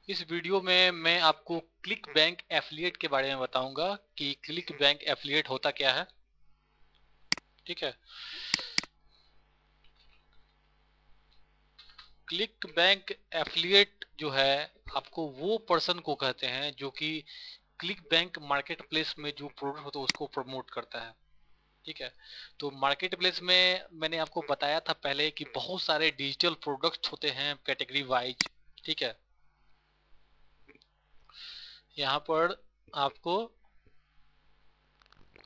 इस वीडियो में मैं आपको क्लिक बैंक एफिलिएट के बारे में बताऊंगा कि क्लिक बैंक एफिलिएट होता क्या है। ठीक है, क्लिक बैंक एफिलिएट जो है आपको वो पर्सन को कहते हैं जो कि क्लिक बैंक मार्केट प्लेस में जो प्रोडक्ट होता है उसको प्रमोट करता है। ठीक है, तो मार्केट प्लेस में मैंने आपको बताया था पहले कि बहुत सारे डिजिटल प्रोडक्ट्स होते हैं कैटेगरी वाइज। ठीक है, यहाँ पर आपको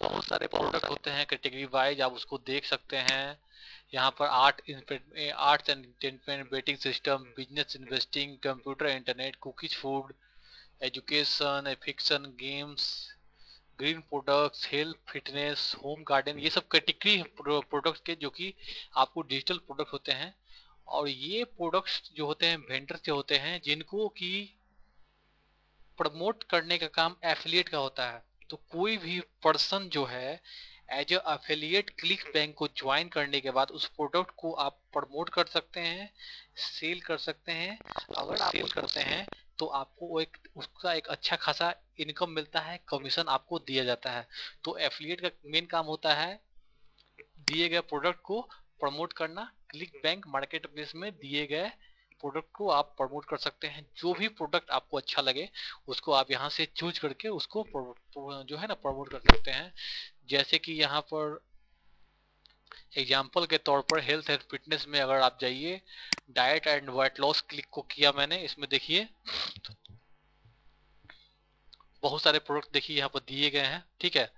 बहुत सारे प्रोडक्ट होते हैं कैटेगरी वाइज, आप उसको देख सकते हैं। यहाँ पर arts and entertainment, betting system, business, investing, computer, internet, cookies, food, education, fiction, games, green products, health, fitness, home garden, ये सब कैटेगरी प्रोडक्ट्स के जो कि आपको डिजिटल प्रोडक्ट होते हैं। और ये प्रोडक्ट्स जो होते हैं वेंडर से होते हैं जिनको कि प्रमोट करने का काम एफिलिएट का होता है। तो कोई भी पर्सन जो है as a affiliate click bank को ज्वाइन करने के बाद उस प्रोडक्ट को आप प्रमोट कर सकते हैं, सेल कर सकते हैं। अगर सेल करते हैं तो आपको एक उसका एक अच्छा खासा इनकम मिलता है, कमीशन आपको दिया जाता है। तो एफिलिएट का मेन काम होता है दिए गए प्रोडक्ट को प्रमोट करना। क्लिक बैंक मार्केट प्लेस में दिए गए प्रोडक्ट को आप प्रमोट कर सकते हैं। जो भी प्रोडक्ट आपको अच्छा लगे उसको आप यहाँ से चूज करके उसको जो है ना प्रमोट कर सकते हैं। जैसे कि यहाँ पर एग्जाम्पल के तौर पर हेल्थ एंड फिटनेस में अगर आप जाइए, diet and weight loss click को किया मैंने, इसमें देखिए बहुत सारे प्रोडक्ट देखिए यहाँ पर दिए गए हैं। ठीक है,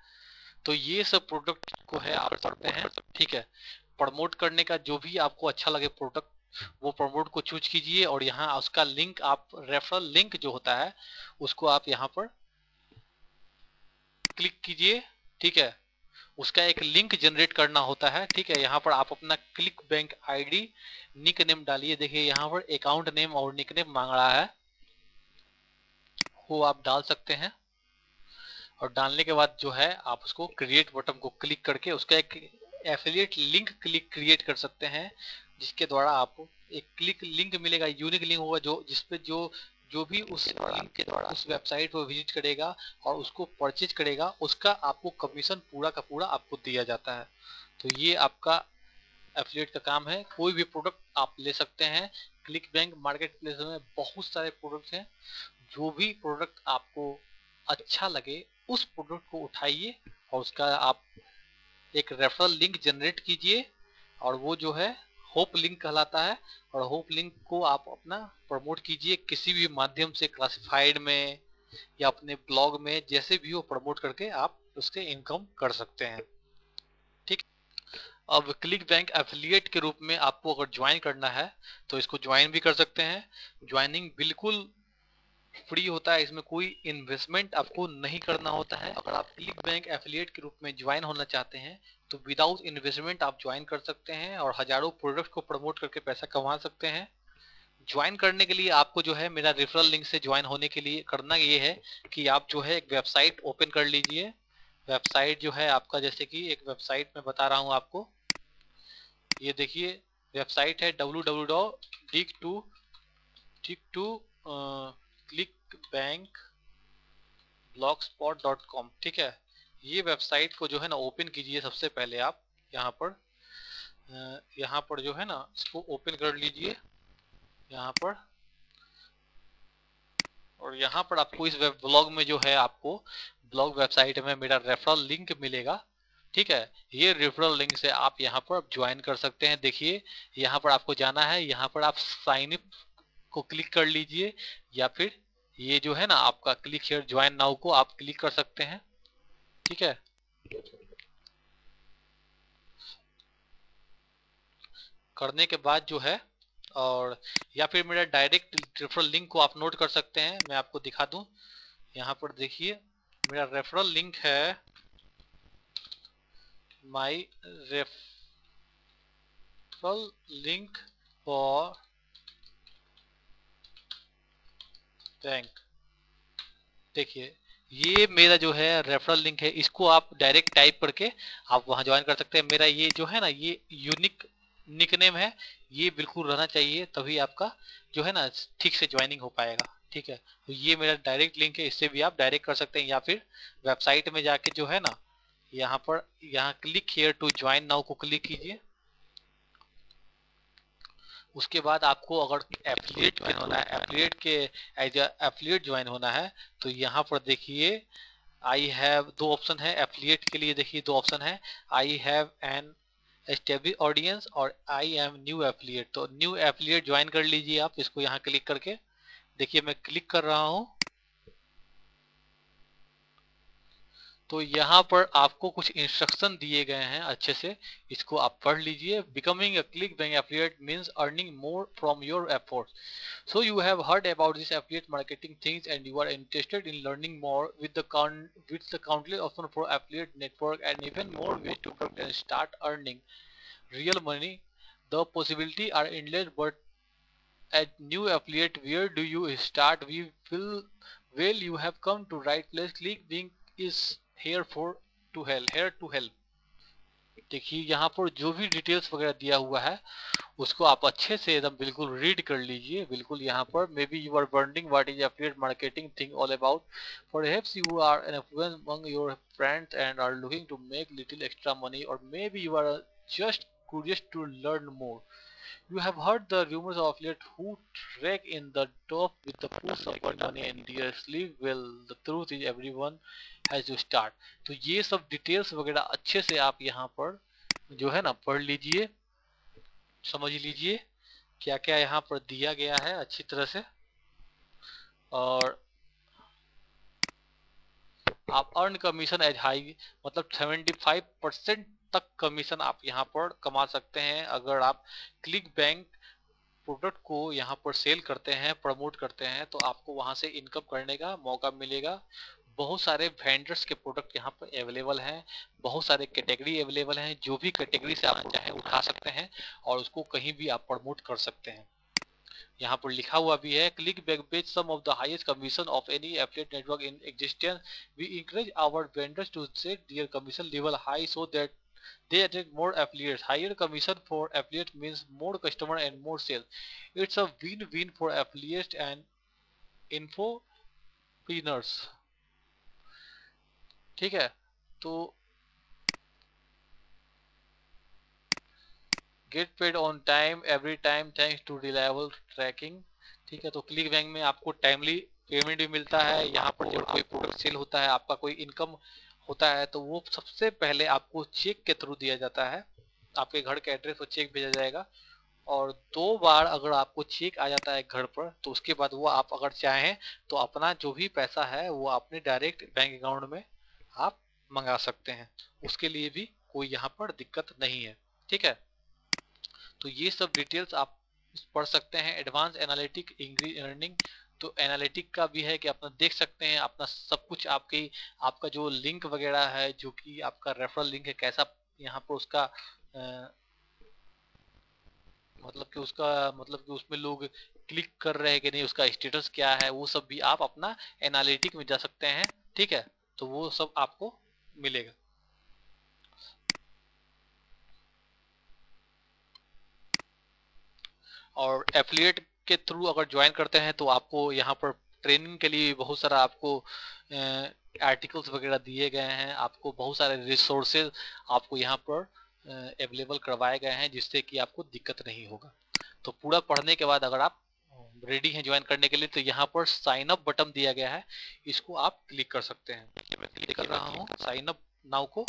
तो ये सब प्रोडक्ट को है आप सकते हैं। ठीक है, प्रमोट करने का जो भी आपको अच्छा लगे प्रोडक्ट वो प्रमोट को चूज कीजिए और यहाँ उसका लिंक आप रेफरल लिंक जो होता है उसको आप यहाँ पर क्लिक कीजिए। ठीक है, उसका एक लिंक जनरेट करना होता है। ठीक है, यहाँ पर आप अपना click bank ID nickname डालिए। देखिए यहाँ पर अकाउंट नेम और निक नेम मांग रहा है, वो आप डाल सकते हैं। और डालने के बाद जो है आप उसको क्रिएट बटन को क्लिक करके उसका एक एफिलिएट लिंक क्लिक क्रिएट कर सकते हैं, जिसके द्वारा आपको एक क्लिक लिंक मिलेगा, यूनिक लिंक होगा जो जिसपे जो भी उस लिंक के द्वारा उस वेबसाइट पर विजिट करेगा और उसको परचेज करेगा उसका आपको कमीशन पूरा का पूरा आपको दिया जाता है। तो ये आपका एफिलिएट का काम है। कोई भी प्रोडक्ट आप ले सकते हैं। क्लिक बैंक मार्केट प्लेस में बहुत सारे प्रोडक्ट हैं। जो भी प्रोडक्ट आपको अच्छा लगे उस प्रोडक्ट को उठाइए और उसका आप एक रेफरल लिंक जनरेट कीजिए और वो जो है होप लिंक कहलाता है। और होप लिंक को आप अपना प्रमोट कीजिए किसी भी माध्यम से, क्लासिफाइड में या अपने ब्लॉग में, जैसे भी हो प्रमोट करके आप उसके इनकम कर सकते हैं। ठीक, अब क्लिक बैंक एफिलिएट के रूप में आपको अगर ज्वाइन करना है तो इसको ज्वाइन भी कर सकते हैं। ज्वाइनिंग बिल्कुल फ्री होता है, इसमें कोई इन्वेस्टमेंट आपको नहीं करना होता है। अगर आप क्लिक बैंक एफिलिएट के रूप में ज्वाइन होना चाहते हैं तो विदाउट इन्वेस्टमेंट आप ज्वाइन कर सकते हैं और हजारों प्रोडक्ट को प्रमोट करके पैसा कमा सकते हैं। ज्वाइन करने के लिए आपको जो है मेरा रेफरल लिंक से ज्वाइन होने के लिए करना ये है कि आप जो है एक वेबसाइट ओपन कर लीजिए। वेबसाइट जो है आपका, जैसे कि एक वेबसाइट में बता रहा हूँ आपको, ये देखिए वेबसाइट है www.clickbankblogspot.com। ठीक है, ये वेबसाइट को जो है ना ओपन कीजिए। सबसे पहले आप यहाँ पर जो है ना इसको ओपन कर लीजिए यहाँ पर। और यहाँ पर आपको इस वेब ब्लॉग में जो है आपको ब्लॉग वेबसाइट में मेरा रेफरल लिंक मिलेगा। ठीक है, ये रेफरल लिंक से आप यहाँ पर ज्वाइन कर सकते हैं। देखिए यहाँ पर आपको जाना है, यहाँ पर आप साइन अप को क्लिक कर लीजिए या फिर ये जो है ना आपका क्लिक हियर ज्वाइन नाउ को आप क्लिक कर सकते हैं। ठीक है, करने के बाद जो है और या फिर मेरा डायरेक्ट रेफरल लिंक को आप नोट कर सकते हैं, मैं आपको दिखा दूं। यहाँ पर देखिए मेरा रेफरल लिंक है my referral link for bank. देखिए ये मेरा जो है रेफरल लिंक है, इसको आप डायरेक्ट टाइप करके आप वहां ज्वाइन कर सकते हैं। मेरा ये जो है ना ये यूनिक निकनेम है, ये बिल्कुल रहना चाहिए, तभी आपका जो है ना ठीक से ज्वाइनिंग हो पाएगा। ठीक है, तो ये मेरा डायरेक्ट लिंक है, इससे भी आप डायरेक्ट कर सकते हैं, या फिर वेबसाइट में जाके जो है ना, यहाँ पर यहाँ click here to join now को क्लिक कीजिए। उसके बाद आपको अगर एफिलिएट ज्वाइन होना है, एफिलिएट के एज एफिलिएट ज्वाइन होना है, तो यहाँ पर देखिए आई हैव दो ऑप्शन है एफिलिएट के लिए, देखिए दो ऑप्शन है, I have an establish audience और आई एम न्यू एफिलिएट। तो न्यू एफिलिएट ज्वाइन कर लीजिए आप, इसको यहाँ क्लिक करके देखिए मैं क्लिक कर रहा हूँ। तो यहाँ पर आपको कुछ इंस्ट्रक्शन दिए गए हैं, अच्छे से इसको आप पढ़ लीजिए। Becoming a click bank affiliate means earning more from your efforts, so you have heard about this affiliate marketing things and you are interested in learning more with the countless option for affiliate network and even more ways to product and start earning real money. The possibility are endless, but at new affiliate, where do you start? We will well, you have come to right place. Clickbank is here for to help। देखिए यहाँ पर जो भी details वगैरह दिया हुआ है उसको आप अच्छे से एकदम बिल्कुल रीड कर लीजिए। बिल्कुल यहाँ पर maybe you are wondering what is affiliate marketing thing all about, perhaps you are an influence among your friends and are looking to make little extra money, और maybe you are just curious to learn more. You have heard the rumors of affiliate who rank in the top with the push of money and their sleep. Well, the truth is everyone has to start. तो ये सब details वगैरह अच्छे से आप यहाँ पर जो है ना पढ़ लीजिए, समझ लीजिए क्या क्या यहाँ पर दिया गया है अच्छी तरह से। और आप अर्न कमीशन एज हाई, मतलब 75% तक कमीशन आप यहाँ पर कमा सकते हैं अगर आप क्लिक बैंक प्रोडक्ट को यहाँ पर सेल करते हैं, प्रमोट करते हैं, तो आपको वहां से इनकम करने का मौका मिलेगा। बहुत सारे वेंडर्स के प्रोडक्ट यहाँ पर अवेलेबल हैं, बहुत सारे कैटेगरी अवेलेबल हैं, जो भी कैटेगरी से आप चाहे उठा सकते हैं और उसको कहीं भी आप प्रमोट कर सकते हैं। यहाँ पर लिखा हुआ भी है click bank page some of the highest commission of any affiliate network in existence, we encourage our vendors to set their commission level high so that they attract more affiliates. Higher commission for affiliate means more customer and more sales. It's a win-win for affiliates and infopreneurs. ठीक है, तो get paid on time every time thanks to reliable tracking. ठीक है, तो click bank में आपको timely payment भी मिलता है। यहाँ पर जब कोई प्रोडक्ट सेल होता है, आपका कोई इनकम होता है, तो वो सबसे पहले आपको चेक के थ्रू दिया जाता है, आपके घर के एड्रेस पर चेक भेजा जाएगा, और 2 बार अगर आपको चेक आ जाता है घर पर, तो उसके बाद वो आप अगर चाहें तो अपना जो भी पैसा है वो अपने डायरेक्ट बैंक अकाउंट में आप मंगा सकते हैं, उसके लिए भी कोई यहाँ पर दिक्कत नहीं है। ठीक है, तो ये सब डिटेल्स आप पढ़ सकते हैं। एडवांस एनालिटिक इंक्रीज अर्निंग, तो एनालिटिक का भी है कि अपना देख सकते हैं अपना सब कुछ, आपका जो लिंक वगैरह है, जो कि आपका रेफरल लिंक है, कैसा यहाँ पर उसका मतलब कि उसमें लोग क्लिक कर रहे हैं कि नहीं, उसका स्टेटस क्या है, वो सब भी आप अपना एनालिटिक में जा सकते हैं। ठीक है, तो वो सब आपको मिलेगा। और एफिलिएट के थ्रू अगर ज्वाइन करते हैं तो आपको यहाँ पर ट्रेनिंग के लिए बहुत सारा आपको आर्टिकल्स वगैरह दिए गए हैं, आपको बहुत सारे रिसोर्सेज आपको यहाँ पर अवेलेबल करवाए गए हैं, जिससे कि आपको दिक्कत नहीं होगा। तो पूरा पढ़ने के बाद अगर आप रेडी हैं ज्वाइन करने के लिए, तो यहाँ पर साइन अप बटन दिया गया है, इसको आप क्लिक कर सकते हैं। मैं क्लिक कर रहा हूँ साइन अप नाउ को।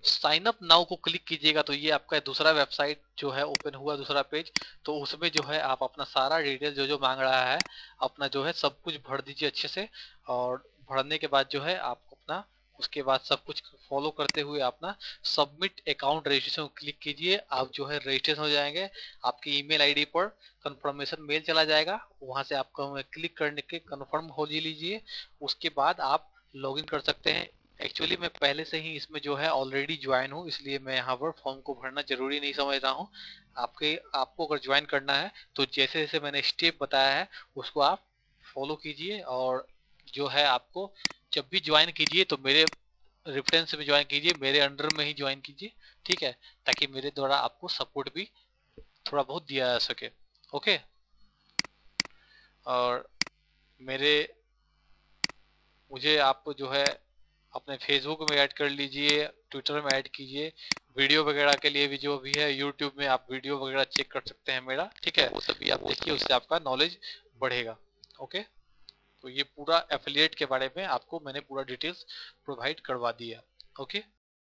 साइन अप नाउ को क्लिक कीजिएगा तो ये आपका दूसरा वेबसाइट जो है ओपन हुआ, दूसरा पेज। तो उसमें जो है आप अपना सारा डिटेल जो जो मांग रहा है अपना जो है सब कुछ भर दीजिए अच्छे से, और भरने के बाद जो है आप अपना उसके बाद सब कुछ फॉलो करते हुए अपना सबमिट अकाउंट रजिस्ट्रेशन क्लिक कीजिए। आप जो है रजिस्ट्रेशन हो जाएंगे, आपकी ईमेल आईडी पर कंफर्मेशन मेल चला जाएगा, वहां से आप क्लिक करने के कंफर्म हो लीजिए। उसके बाद आप लॉगिन कर सकते हैं। एक्चुअली मैं पहले से ही इसमें जो है ऑलरेडी ज्वाइन हूँ, इसलिए मैं यहाँ पर फॉर्म को भरना जरूरी नहीं समझ रहा हूँ। आपको अगर ज्वाइन करना है तो जैसे जैसे मैंने स्टेप बताया है उसको आप फॉलो कीजिए, और जो है आपको जब भी ज्वाइन कीजिए तो मेरे रेफरेंस में ज्वाइन कीजिए, मेरे अंडर में ही ज्वाइन कीजिए। ठीक है, ताकि मेरे द्वारा आपको सपोर्ट भी थोड़ा बहुत दिया जा सके। ओके, और मुझे आप जो है अपने फेसबुक में ऐड कर लीजिए, ट्विटर में ऐड कीजिए, वीडियो वगैरह के लिए भी जो भी है यूट्यूब में आप वीडियो वगैरह चेक कर सकते हैं मेरा, ठीक है, वो सभी आप देखिए, उससे आपका नॉलेज बढ़ेगा। ओके, तो ये पूरा एफिलिएट के बारे में आपको मैंने पूरा डिटेल्स प्रोवाइड करवा दिया। ओके।